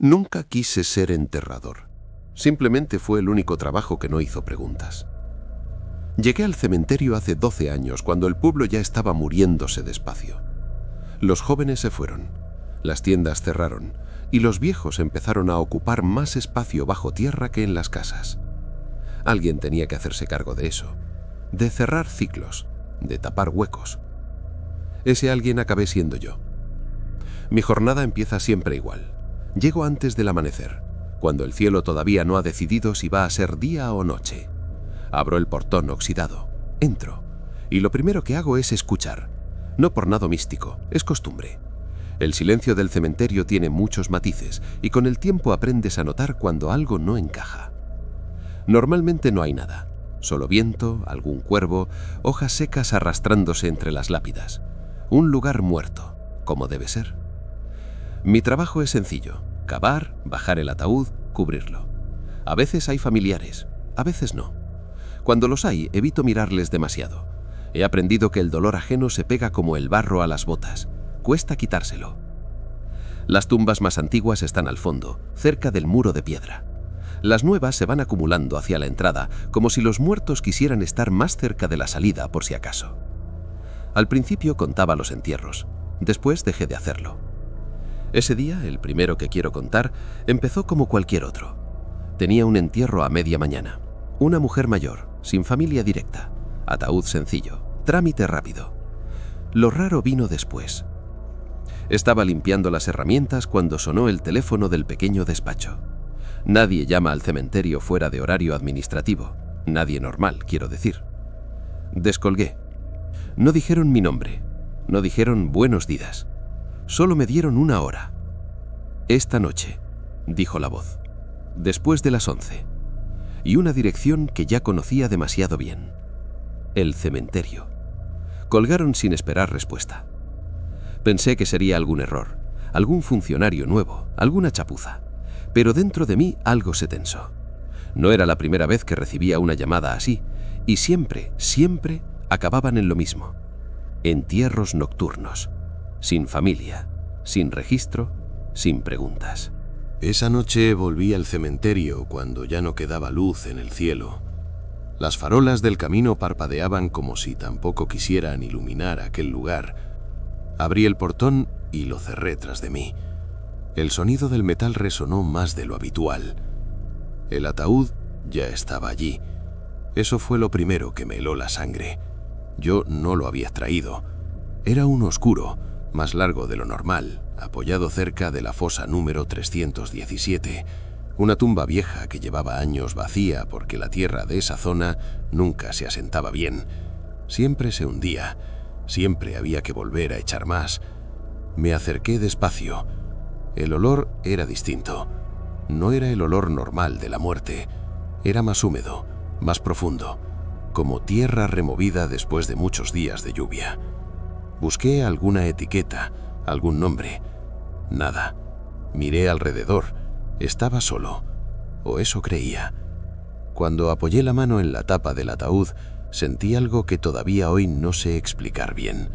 Nunca quise ser enterrador. Simplemente fue el único trabajo que no hizo preguntas. Llegué al cementerio hace 12 años, cuando el pueblo ya estaba muriéndose despacio. Los jóvenes se fueron, las tiendas cerraron y los viejos empezaron a ocupar más espacio bajo tierra que en las casas. Alguien tenía que hacerse cargo de eso, de cerrar ciclos, de tapar huecos. Ese alguien acabé siendo yo. Mi jornada empieza siempre igual. Llego antes del amanecer, cuando el cielo todavía no ha decidido si va a ser día o noche. Abro el portón oxidado, entro, y lo primero que hago es escuchar. No por nada místico, es costumbre. El silencio del cementerio tiene muchos matices, y con el tiempo aprendes a notar cuando algo no encaja. Normalmente no hay nada, solo viento, algún cuervo, hojas secas arrastrándose entre las lápidas. Un lugar muerto, como debe ser. Mi trabajo es sencillo: cavar, bajar el ataúd, cubrirlo. A veces hay familiares, a veces no. Cuando los hay, evito mirarles demasiado. He aprendido que el dolor ajeno se pega como el barro a las botas. Cuesta quitárselo. Las tumbas más antiguas están al fondo, cerca del muro de piedra. Las nuevas se van acumulando hacia la entrada, como si los muertos quisieran estar más cerca de la salida por si acaso. Al principio contaba los entierros, después dejé de hacerlo. Ese día, el primero que quiero contar, empezó como cualquier otro. Tenía un entierro a media mañana. Una mujer mayor, sin familia directa. Ataúd sencillo, trámite rápido. Lo raro vino después. Estaba limpiando las herramientas cuando sonó el teléfono del pequeño despacho. Nadie llama al cementerio fuera de horario administrativo. Nadie normal, quiero decir. Descolgué. No dijeron mi nombre. No dijeron buenos días. Solo me dieron una hora. Esta noche, dijo la voz, después de las 11. Y una dirección que ya conocía demasiado bien. El cementerio. Colgaron sin esperar respuesta. Pensé que sería algún error, algún funcionario nuevo, alguna chapuza. Pero dentro de mí algo se tensó. No era la primera vez que recibía una llamada así, y siempre acababan en lo mismo. Entierros nocturnos. Sin familia, sin registro, sin preguntas. Esa noche volví al cementerio cuando ya no quedaba luz en el cielo. Las farolas del camino parpadeaban como si tampoco quisieran iluminar aquel lugar. Abrí el portón y lo cerré tras de mí. El sonido del metal resonó más de lo habitual. El ataúd ya estaba allí. Eso fue lo primero que me heló la sangre. Yo no lo había extraído. Era uno oscuro, más largo de lo normal, apoyado cerca de la fosa número 317, una tumba vieja que llevaba años vacía porque la tierra de esa zona nunca se asentaba bien. Siempre se hundía, siempre había que volver a echar más. Me acerqué despacio. El olor era distinto. No era el olor normal de la muerte. Era más húmedo, más profundo, como tierra removida después de muchos días de lluvia. Busqué alguna etiqueta, algún nombre. Nada. Miré alrededor. Estaba solo. O eso creía. Cuando apoyé la mano en la tapa del ataúd, sentí algo que todavía hoy no sé explicar bien.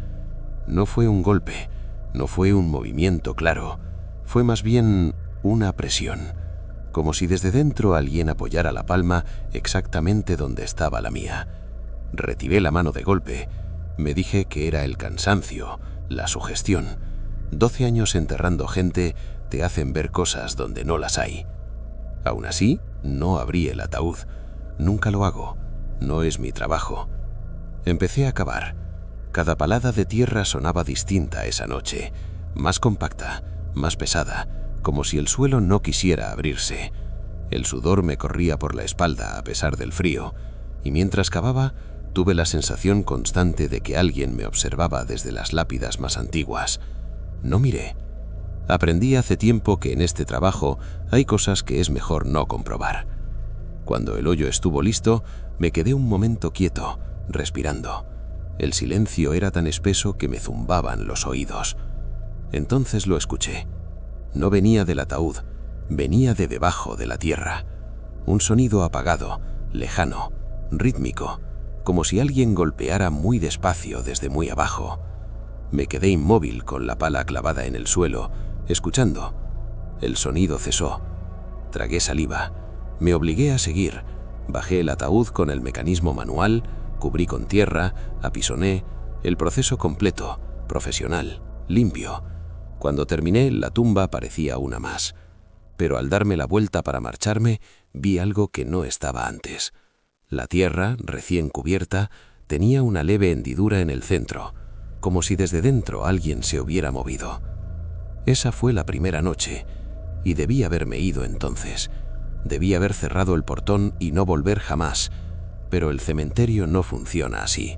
No fue un golpe, no fue un movimiento claro. Fue más bien una presión. Como si desde dentro alguien apoyara la palma exactamente donde estaba la mía. Retiré la mano de golpe. Me dije que era el cansancio, la sugestión. 12 años enterrando gente te hacen ver cosas donde no las hay. Aún así, no abrí el ataúd. Nunca lo hago. No es mi trabajo. Empecé a cavar. Cada palada de tierra sonaba distinta esa noche. Más compacta, más pesada, como si el suelo no quisiera abrirse. El sudor me corría por la espalda a pesar del frío, y mientras cavaba, tuve la sensación constante de que alguien me observaba desde las lápidas más antiguas. No miré. Aprendí hace tiempo que en este trabajo hay cosas que es mejor no comprobar. Cuando el hoyo estuvo listo, me quedé un momento quieto, respirando. El silencio era tan espeso que me zumbaban los oídos. Entonces lo escuché. No venía del ataúd, venía de debajo de la tierra. Un sonido apagado, lejano, rítmico, como si alguien golpeara muy despacio desde muy abajo. Me quedé inmóvil con la pala clavada en el suelo, escuchando. El sonido cesó. Tragué saliva. Me obligué a seguir. Bajé el ataúd con el mecanismo manual, cubrí con tierra, apisoné, el proceso completo, profesional, limpio. Cuando terminé, la tumba parecía una más. Pero al darme la vuelta para marcharme, vi algo que no estaba antes. La tierra, recién cubierta, tenía una leve hendidura en el centro, como si desde dentro alguien se hubiera movido. Esa fue la primera noche, y debí haberme ido entonces. Debí haber cerrado el portón y no volver jamás, pero el cementerio no funciona así.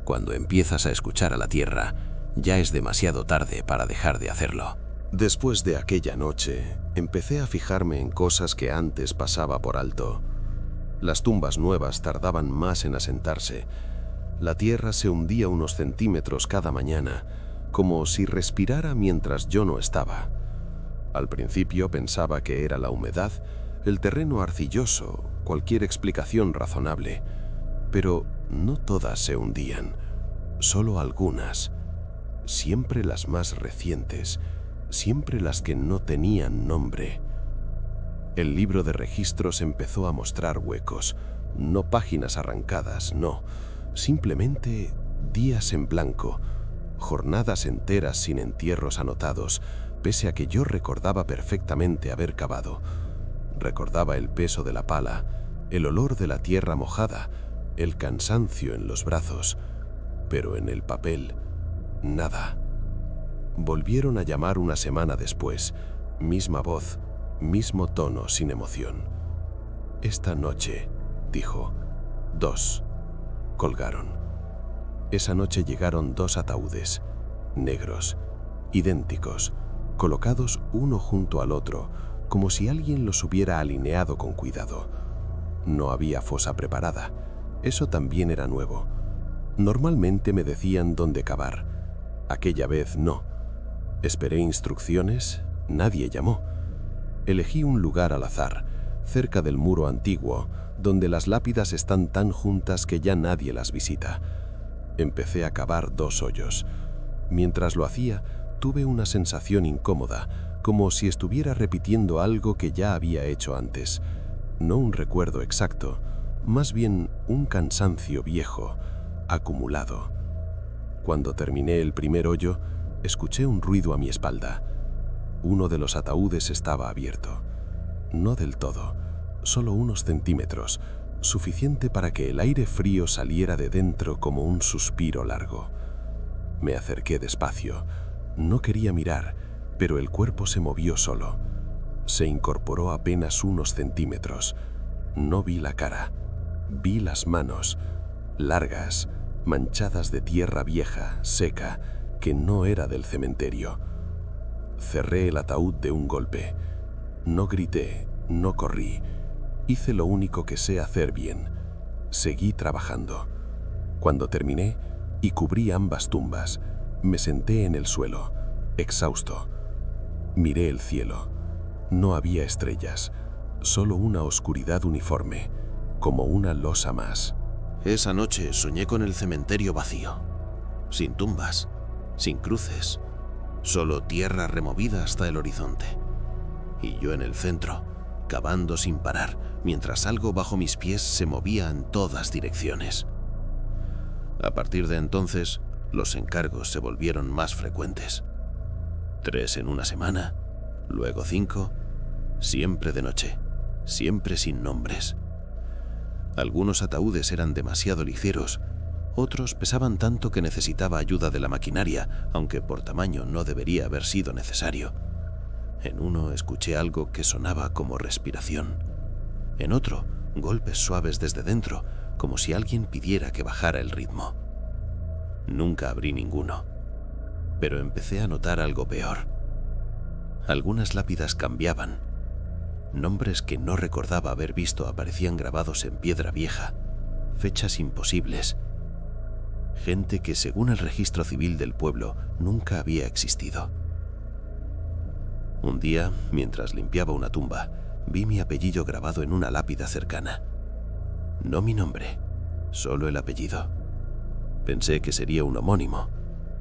Cuando empiezas a escuchar a la tierra, ya es demasiado tarde para dejar de hacerlo. Después de aquella noche, empecé a fijarme en cosas que antes pasaba por alto. Las tumbas nuevas tardaban más en asentarse. La tierra se hundía unos centímetros cada mañana, como si respirara mientras yo no estaba. Al principio pensaba que era la humedad, el terreno arcilloso, cualquier explicación razonable. Pero no todas se hundían, solo algunas. Siempre las más recientes, siempre las que no tenían nombre. El libro de registros empezó a mostrar huecos, no páginas arrancadas, no, simplemente días en blanco, jornadas enteras sin entierros anotados, pese a que yo recordaba perfectamente haber cavado. Recordaba el peso de la pala, el olor de la tierra mojada, el cansancio en los brazos, pero en el papel, nada. Volvieron a llamar una semana después, misma voz, mismo tono sin emoción. Esta noche, dijo, 2. Colgaron. Esa noche llegaron 2 ataúdes, negros, idénticos, colocados uno junto al otro, como si alguien los hubiera alineado con cuidado. No había fosa preparada. Eso también era nuevo. Normalmente me decían dónde cavar. Aquella vez no. Esperé instrucciones, nadie llamó. Elegí un lugar al azar, cerca del muro antiguo, donde las lápidas están tan juntas que ya nadie las visita. Empecé a cavar 2 hoyos. Mientras lo hacía, tuve una sensación incómoda, como si estuviera repitiendo algo que ya había hecho antes. No un recuerdo exacto, más bien un cansancio viejo, acumulado. Cuando terminé el primer hoyo, escuché un ruido a mi espalda. Uno de los ataúdes estaba abierto. No del todo, solo unos centímetros, suficiente para que el aire frío saliera de dentro como un suspiro largo. Me acerqué despacio. No quería mirar, pero el cuerpo se movió solo. Se incorporó apenas unos centímetros. No vi la cara. Vi las manos, largas, manchadas de tierra vieja, seca, que no era del cementerio. Cerré el ataúd de un golpe. No grité, no corrí. Hice lo único que sé hacer bien. Seguí trabajando. Cuando terminé y cubrí ambas tumbas, me senté en el suelo, exhausto. Miré el cielo. No había estrellas, solo una oscuridad uniforme, como una losa más. Esa noche soñé con el cementerio vacío, sin tumbas, sin cruces, solo tierra removida hasta el horizonte. Y yo en el centro, cavando sin parar, mientras algo bajo mis pies se movía en todas direcciones. A partir de entonces, los encargos se volvieron más frecuentes. 3 en una semana, luego 5, siempre de noche, siempre sin nombres. Algunos ataúdes eran demasiado ligeros, otros pesaban tanto que necesitaba ayuda de la maquinaria, aunque por tamaño no debería haber sido necesario. En uno escuché algo que sonaba como respiración. En otro, golpes suaves desde dentro, como si alguien pidiera que bajara el ritmo. Nunca abrí ninguno, pero empecé a notar algo peor. Algunas lápidas cambiaban. Nombres que no recordaba haber visto aparecían grabados en piedra vieja, fechas imposibles. Gente que, según el registro civil del pueblo, nunca había existido. Un día, mientras limpiaba una tumba, vi mi apellido grabado en una lápida cercana. No mi nombre, solo el apellido. Pensé que sería un homónimo,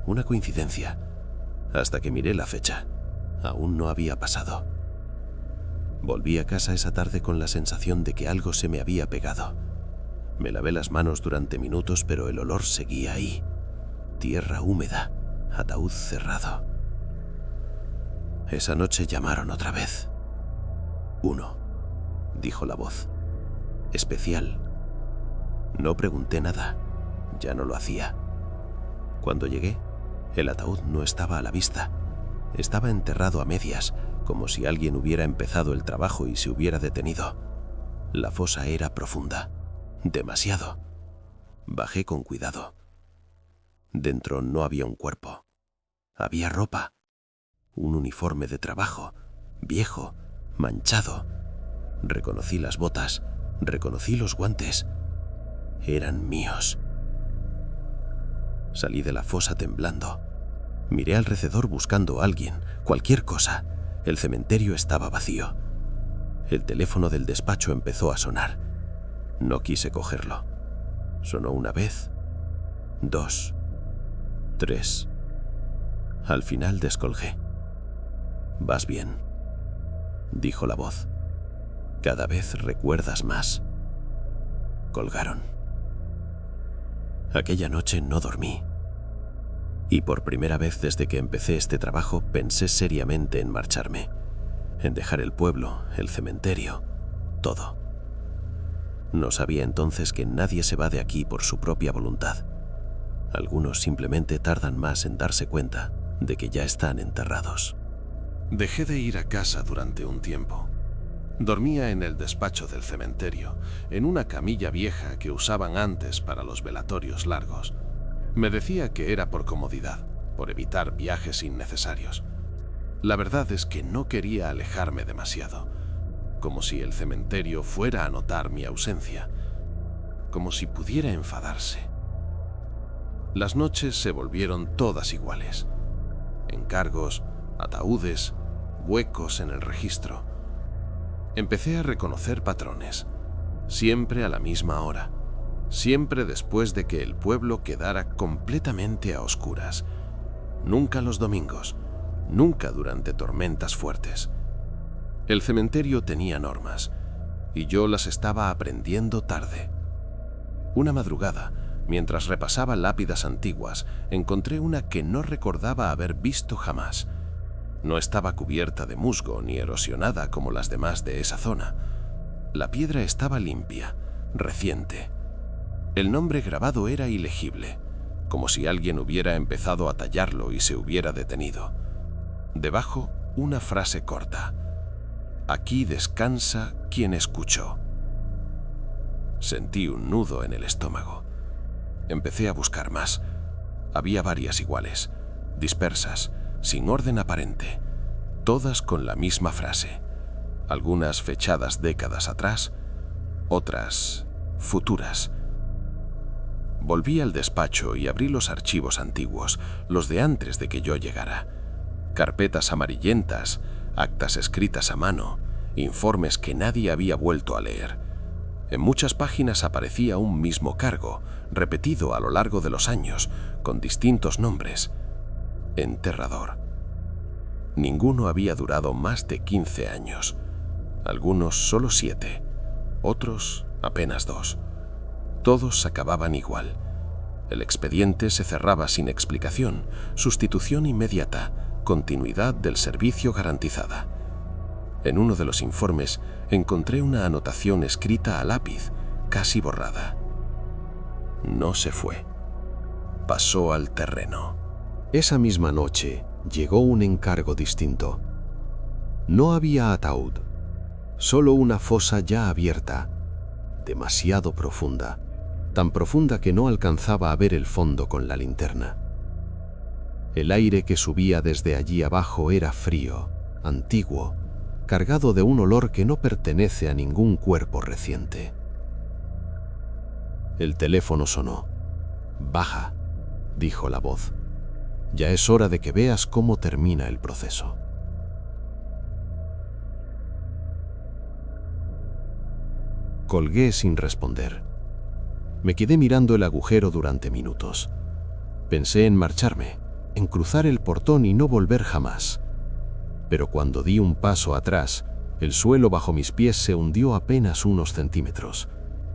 una coincidencia, hasta que miré la fecha. Aún no había pasado. Volví a casa esa tarde con la sensación de que algo se me había pegado. Me lavé las manos durante minutos, pero el olor seguía ahí. Tierra húmeda, ataúd cerrado. Esa noche llamaron otra vez. 1, dijo la voz. Especial. No pregunté nada. Ya no lo hacía. Cuando llegué, el ataúd no estaba a la vista. Estaba enterrado a medias, como si alguien hubiera empezado el trabajo y se hubiera detenido. La fosa era profunda. Demasiado. Bajé con cuidado. Dentro no había un cuerpo. Había ropa. Un uniforme de trabajo, viejo, manchado. Reconocí las botas, reconocí los guantes. Eran míos. Salí de la fosa temblando. Miré alrededor buscando a alguien, cualquier cosa. El cementerio estaba vacío. El teléfono del despacho empezó a sonar. No quise cogerlo. Sonó una vez, 2, 3. Al final descolgué. «¿Vas bien?», dijo la voz. «Cada vez recuerdas más». Colgaron. Aquella noche no dormí. Y por primera vez desde que empecé este trabajo pensé seriamente en marcharme, en dejar el pueblo, el cementerio, todo. No sabía entonces que nadie se va de aquí por su propia voluntad. Algunos simplemente tardan más en darse cuenta de que ya están enterrados. Dejé de ir a casa durante un tiempo. Dormía en el despacho del cementerio, en una camilla vieja que usaban antes para los velatorios largos. Me decía que era por comodidad, por evitar viajes innecesarios. La verdad es que no quería alejarme demasiado, como si el cementerio fuera a notar mi ausencia, como si pudiera enfadarse. Las noches se volvieron todas iguales. Encargos, ataúdes, huecos en el registro. Empecé a reconocer patrones, siempre a la misma hora, siempre después de que el pueblo quedara completamente a oscuras. Nunca los domingos, nunca durante tormentas fuertes. El cementerio tenía normas, y yo las estaba aprendiendo tarde. Una madrugada, mientras repasaba lápidas antiguas, encontré una que no recordaba haber visto jamás. No estaba cubierta de musgo ni erosionada como las demás de esa zona. La piedra estaba limpia, reciente. El nombre grabado era ilegible, como si alguien hubiera empezado a tallarlo y se hubiera detenido. Debajo, una frase corta: «Aquí descansa quien escuchó». Sentí un nudo en el estómago. Empecé a buscar más. Había varias iguales, dispersas, sin orden aparente, todas con la misma frase. Algunas fechadas décadas atrás, otras futuras. Volví al despacho y abrí los archivos antiguos, los de antes de que yo llegara. Carpetas amarillentas, actas escritas a mano, informes que nadie había vuelto a leer. En muchas páginas aparecía un mismo cargo, repetido a lo largo de los años, con distintos nombres. Enterrador. Ninguno había durado más de 15 años. Algunos solo 7, otros apenas 2. Todos acababan igual. El expediente se cerraba sin explicación, sustitución inmediata, continuidad del servicio garantizada. En uno de los informes encontré una anotación escrita a lápiz, casi borrada. No se fue. Pasó al terreno. Esa misma noche llegó un encargo distinto. No había ataúd, solo una fosa ya abierta, demasiado profunda, tan profunda que no alcanzaba a ver el fondo con la linterna. El aire que subía desde allí abajo era frío, antiguo, cargado de un olor que no pertenece a ningún cuerpo reciente. El teléfono sonó. «Baja», dijo la voz. «Ya es hora de que veas cómo termina el proceso». Colgué sin responder. Me quedé mirando el agujero durante minutos. Pensé en marcharme, en cruzar el portón y no volver jamás. Pero cuando di un paso atrás, El suelo bajo mis pies se hundió apenas unos centímetros,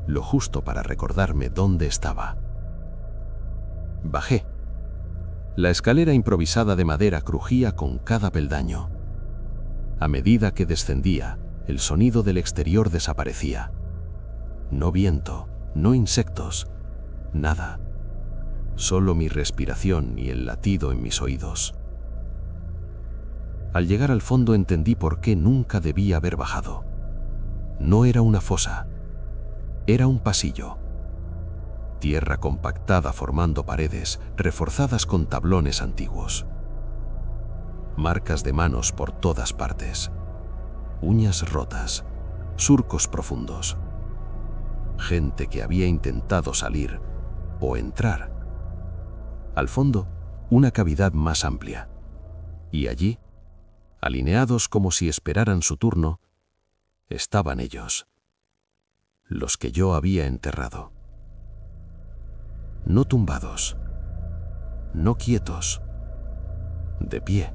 lo justo para recordarme dónde estaba. Bajé. La escalera improvisada de madera crujía con cada peldaño. A medida que descendía, el sonido del exterior desaparecía. No viento, no insectos, nada. Solo mi respiración y el latido en mis oídos. Al llegar al fondo entendí por qué nunca debía haber bajado. No era una fosa, era un pasillo. Tierra compactada formando paredes, reforzadas con tablones antiguos. Marcas de manos por todas partes. Uñas rotas, surcos profundos. Gente que había intentado salir o entrar. Al fondo, una cavidad más amplia. Y allí, alineados como si esperaran su turno, estaban ellos, los que yo había enterrado. No tumbados, no quietos, de pie,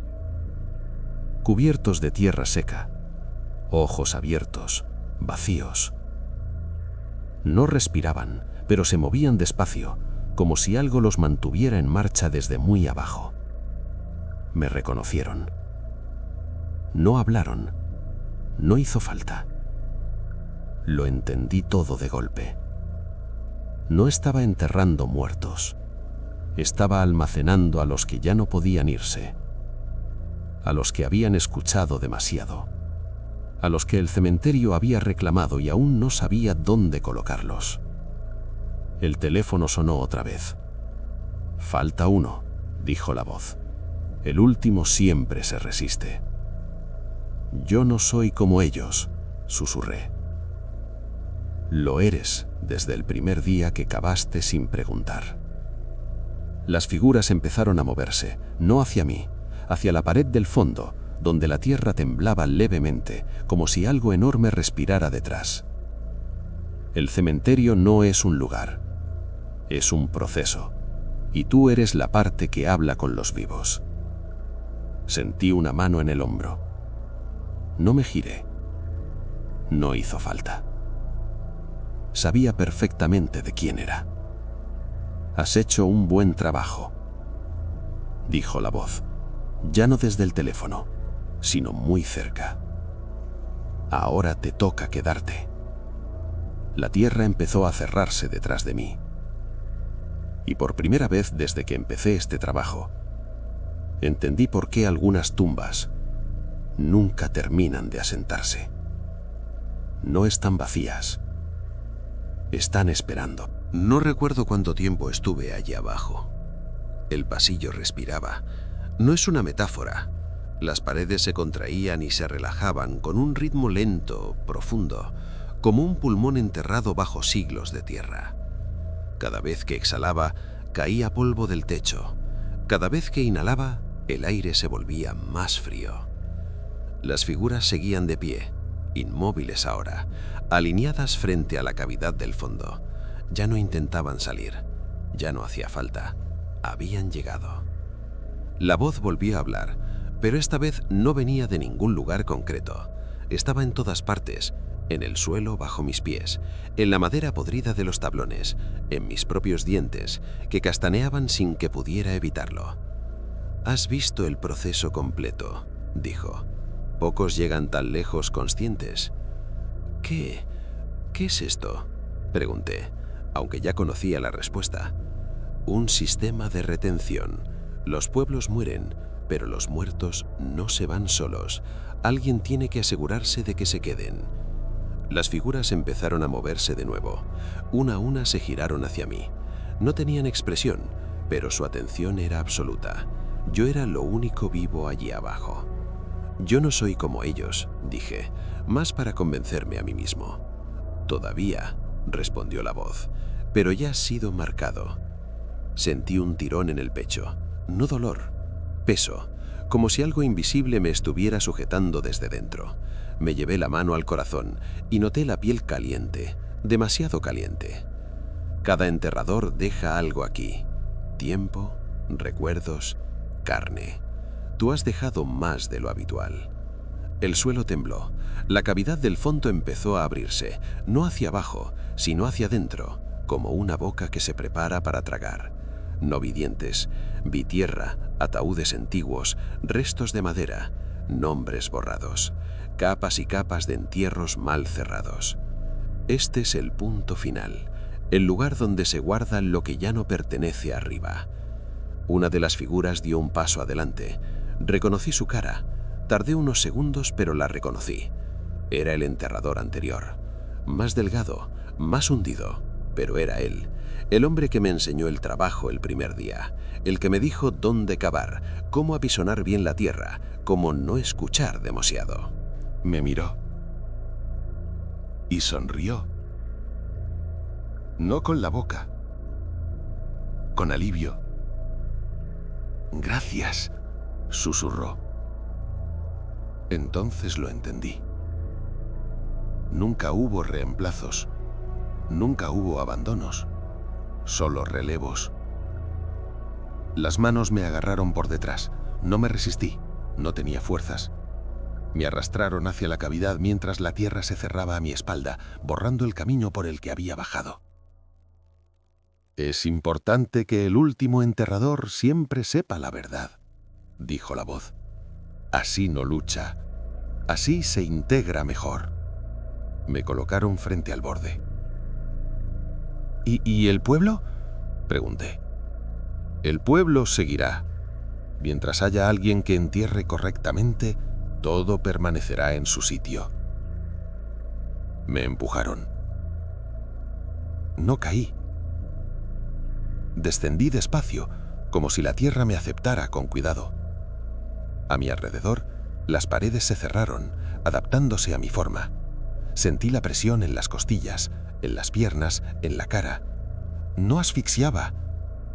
cubiertos de tierra seca, ojos abiertos, vacíos. No respiraban, pero se movían despacio, como si algo los mantuviera en marcha desde muy abajo. Me reconocieron. No hablaron, no hizo falta. Lo entendí todo de golpe. No estaba enterrando muertos. Estaba almacenando a los que ya no podían irse. A los que habían escuchado demasiado. A los que el cementerio había reclamado y aún no sabía dónde colocarlos. El teléfono sonó otra vez. «Falta uno», dijo la voz. «El último siempre se resiste». «Yo no soy como ellos», susurré. «Lo eres desde el primer día que cavaste sin preguntar». Las figuras empezaron a moverse, no hacia mí, hacia la pared del fondo, donde la tierra temblaba levemente, como si algo enorme respirara detrás. El cementerio no es un lugar, es un proceso, y tú eres la parte que habla con los vivos. Sentí una mano en el hombro. No me giré. No hizo falta. Sabía perfectamente de quién era. «Has hecho un buen trabajo», dijo la voz, ya no desde el teléfono, sino muy cerca. «Ahora te toca quedarte». La tierra empezó a cerrarse detrás de mí. Y por primera vez desde que empecé este trabajo, entendí por qué algunas tumbas nunca terminan de asentarse. No están vacías, están esperando. No recuerdo cuánto tiempo estuve allí abajo. El pasillo respiraba. No es una metáfora. Las paredes se contraían y se relajaban con un ritmo lento, profundo, como un pulmón enterrado bajo siglos de tierra. Cada vez que exhalaba, caía polvo del techo. Cada vez que inhalaba, el aire se volvía más frío. Las figuras seguían de pie, inmóviles ahora, alineadas frente a la cavidad del fondo. Ya no intentaban salir, ya no hacía falta, habían llegado. La voz volvió a hablar, pero esta vez no venía de ningún lugar concreto. Estaba en todas partes, en el suelo bajo mis pies, en la madera podrida de los tablones, en mis propios dientes, que castaneaban sin que pudiera evitarlo. «Has visto el proceso completo», dijo. «Pocos llegan tan lejos conscientes». ¿Qué es esto?», pregunté, aunque ya conocía la respuesta. «Un sistema de retención. Los pueblos mueren, pero los muertos no se van solos. Alguien tiene que asegurarse de que se queden». Las figuras empezaron a moverse de nuevo. Una a una se giraron hacia mí. No tenían expresión, pero su atención era absoluta. Yo era lo único vivo allí abajo. «Yo no soy como ellos», dije, más para convencerme a mí mismo. «Todavía», respondió la voz, «pero ya has sido marcado». Sentí un tirón en el pecho, no dolor, peso, como si algo invisible me estuviera sujetando desde dentro. Me llevé la mano al corazón y noté la piel caliente, demasiado caliente. Cada enterrador deja algo aquí: tiempo, recuerdos, carne. Tú has dejado más de lo habitual. El suelo tembló. La cavidad del fondo empezó a abrirse, no hacia abajo, sino hacia dentro, como una boca que se prepara para tragar. No vi dientes, vi tierra, ataúdes antiguos, restos de madera, nombres borrados, capas y capas de entierros mal cerrados. Este es el punto final, el lugar donde se guarda lo que ya no pertenece arriba. Una de las figuras dio un paso adelante. Reconocí su cara. Tardé unos segundos, pero la reconocí. Era el enterrador anterior. Más delgado, más hundido, pero era él. El hombre que me enseñó el trabajo el primer día. El que me dijo dónde cavar, cómo apisonar bien la tierra, cómo no escuchar demasiado. Me miró. Y sonrió. No con la boca. Con alivio. «Gracias», susurró. Entonces lo entendí. Nunca hubo reemplazos. Nunca hubo abandonos. Solo relevos. Las manos me agarraron por detrás. No me resistí. No tenía fuerzas. Me arrastraron hacia la cavidad mientras la tierra se cerraba a mi espalda, borrando el camino por el que había bajado. «Es importante que el último enterrador siempre sepa la verdad», dijo la voz. «Así no lucha. Así se integra mejor». Me colocaron frente al borde. ¿Y el pueblo?», pregunté. «El pueblo seguirá. Mientras haya alguien que entierre correctamente, todo permanecerá en su sitio». Me empujaron. No caí. Descendí despacio, como si la tierra me aceptara con cuidado. A mi alrededor, las paredes se cerraron, adaptándose a mi forma. Sentí la presión en las costillas, en las piernas, en la cara. No asfixiaba.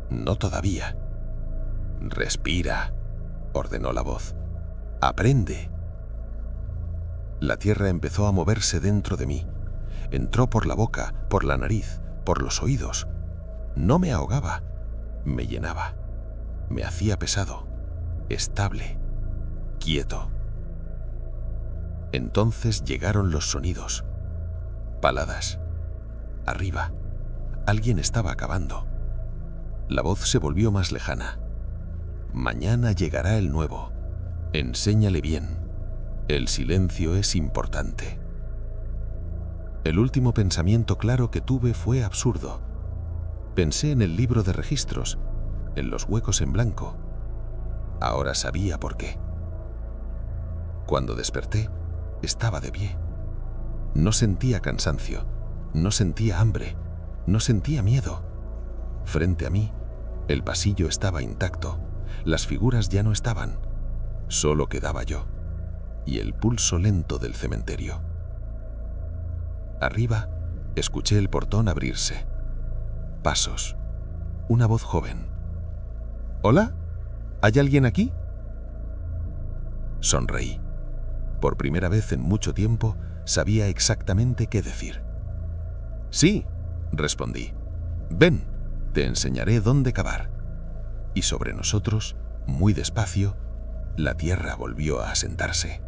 No todavía. «Respira», ordenó la voz. «Aprende». La tierra empezó a moverse dentro de mí. Entró por la boca, por la nariz, por los oídos. No me ahogaba, me llenaba. Me hacía pesado, estable, quieto. Entonces llegaron los sonidos. Paladas. Arriba. Alguien estaba cavando. La voz se volvió más lejana. «Mañana llegará el nuevo. Enséñale bien. El silencio es importante». El último pensamiento claro que tuve fue absurdo. Pensé en el libro de registros, en los huecos en blanco. Ahora sabía por qué. Cuando desperté, estaba de pie. No sentía cansancio, no sentía hambre, no sentía miedo. Frente a mí, el pasillo estaba intacto, las figuras ya no estaban. Solo quedaba yo y el pulso lento del cementerio. Arriba, escuché el portón abrirse. Pasos. Una voz joven. «¿Hola? ¿Hay alguien aquí?». Sonreí. Por primera vez en mucho tiempo, sabía exactamente qué decir. «Sí», respondí. «Ven, te enseñaré dónde cavar». Y sobre nosotros, muy despacio, la tierra volvió a asentarse.